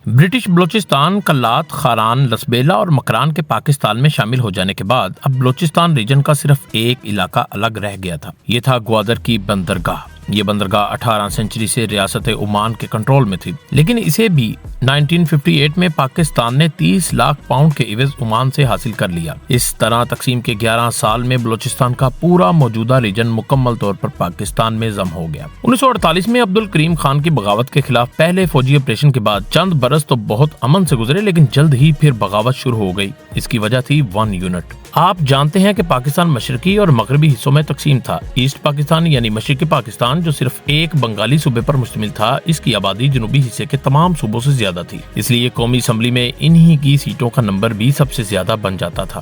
British Balochistan, Kalat, Kharan, لسبیلا اور مکران کے پاکستان میں شامل ہو جانے کے بعد اب بلوچستان ریجن کا صرف ایک علاقہ الگ رہ گیا تھا۔ یہ تھا گوادر کی بندرگاہ۔ یہ بندرگاہ 18 سنچری سے ریاست عمان کے کنٹرول میں تھی، لیکن اسے بھی 1958 میں پاکستان نے 30 لاکھ پاؤنڈ کے عوض عمان سے حاصل کر لیا۔ اس طرح تقسیم کے 11 سال میں بلوچستان کا پورا موجودہ ریجن مکمل طور پر پاکستان میں ضم ہو گیا۔ 1948 میں عبدالکریم خان کی بغاوت کے خلاف پہلے فوجی آپریشن کے بعد چند برس تو بہت امن سے گزرے، لیکن جلد ہی پھر بغاوت شروع ہو گئی۔ اس کی وجہ تھی 1 یونٹ۔ آپ جانتے ہیں کہ پاکستان مشرقی اور مغربی حصوں میں تقسیم تھا۔ ایسٹ پاکستان یعنی مشرقی پاکستان جو صرف ایک بنگالی صوبے پر مشتمل تھا، اس کی آبادی جنوبی حصے کے تمام صوبوں سے زیادہ تھی، اس لیے قومی اسمبلی میں انہی کی سیٹوں کا نمبر بھی سب سے زیادہ بن جاتا تھا۔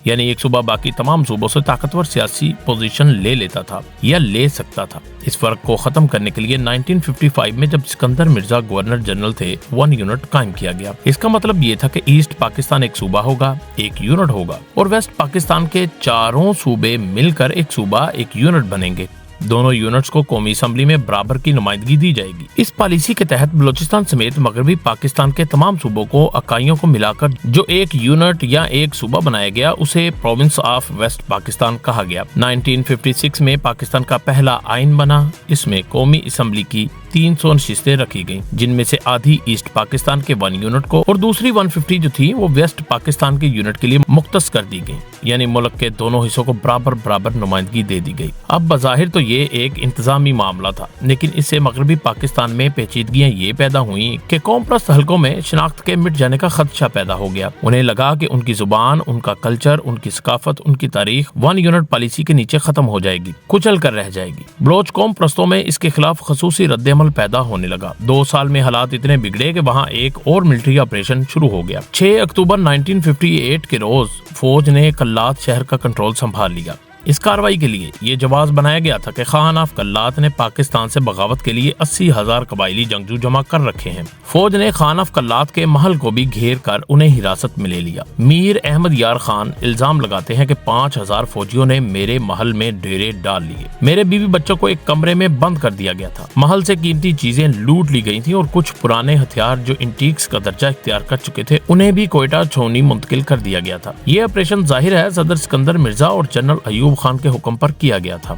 یعنی ایک صوبہ باقی تمام صوبوں سے طاقتور سیاسی پوزیشن لے لیتا تھا یا لے سکتا تھا۔ اس فرق کو ختم کرنے کے لیے 1955 میں جب سکندر مرزا گورنر جنرل تھے، 1 یونٹ قائم کیا گیا۔ اس کا مطلب یہ تھا کہ ایسٹ پاکستان ایک صوبہ ہوگا، ایک یونٹ ہوگا، اور ویسٹ پاکستان کے چاروں صوبے مل کر ایک صوبہ، ایک یونٹ بنیں گے۔ دونوں یونٹس کو قومی اسمبلی میں برابر کی نمائندگی دی جائے گی۔ اس پالیسی کے تحت بلوچستان سمیت مغربی پاکستان کے تمام صوبوں کو اکائیوں کو ملا کر جو ایک یونٹ یا ایک صوبہ بنایا گیا، اسے پروونس آف ویسٹ پاکستان کہا گیا۔ 1956 میں پاکستان کا پہلا آئین بنا۔ اس میں قومی اسمبلی کی 300 نشستیں رکھی گئیں، جن میں سے آدھی ایسٹ پاکستان کے 1 یونٹ کو اور دوسری 150 جو تھی وہ ویسٹ پاکستان کے یونٹ کے لیے مختص کر دی گئی، یعنی ملک کے دونوں حصوں کو برابر نمائندگی دے دی گئی۔ اب بظاہر تو یہ ایک انتظامی معاملہ تھا، لیکن اس سے مغربی پاکستان میں پیچیدگیاں یہ پیدا ہوئیں کہ قوم پرست حلقوں میں شناخت کے مٹ جانے کا خدشہ پیدا ہو گیا۔ انہیں لگا کہ ان کی زبان، ان کا کلچر، ان کی ثقافت، ان کی تاریخ 1 یونٹ پالیسی کے نیچے ختم ہو جائے گی، کچل کر رہ جائے گی۔ بلوچ قوم پرستوں میں اس کے خلاف خصوصی رد عمل پیدا ہونے لگا۔ 2 سال میں حالات اتنے بگڑے کہ وہاں ایک اور ملٹری آپریشن شروع ہو گیا۔ 6 اکتوبر 1958 کے روز فوج نے کلات شہر کا کنٹرول سنبھال لیا۔ اس کارروائی کے لیے یہ جواز بنایا گیا تھا کہ خان آف کلات نے پاکستان سے بغاوت کے لیے 80,000 قبائلی جنگجو جمع کر رکھے ہیں۔ فوج نے خان آف کلات کے محل کو بھی گھیر کر انہیں حراست میں لے لیا۔ میر احمد یار خان الزام لگاتے ہیں کہ 5,000 فوجیوں نے میرے محل میں ڈیرے ڈال لیے۔ میرے بیوی بچوں کو ایک کمرے میں بند کر دیا گیا تھا۔ محل سے قیمتی چیزیں لوٹ لی گئی تھیں اور کچھ پرانے ہتھیار جو انٹیکس کا درجہ اختیار کر چکے تھے، انہیں بھی کوئٹہ چھونی منتقل کر دیا گیا تھا۔ یہ آپریشن ظاہر ہے صدر سکندر مرزا اور جنرل ایوب خان کے حکم پر کیا گیا تھا۔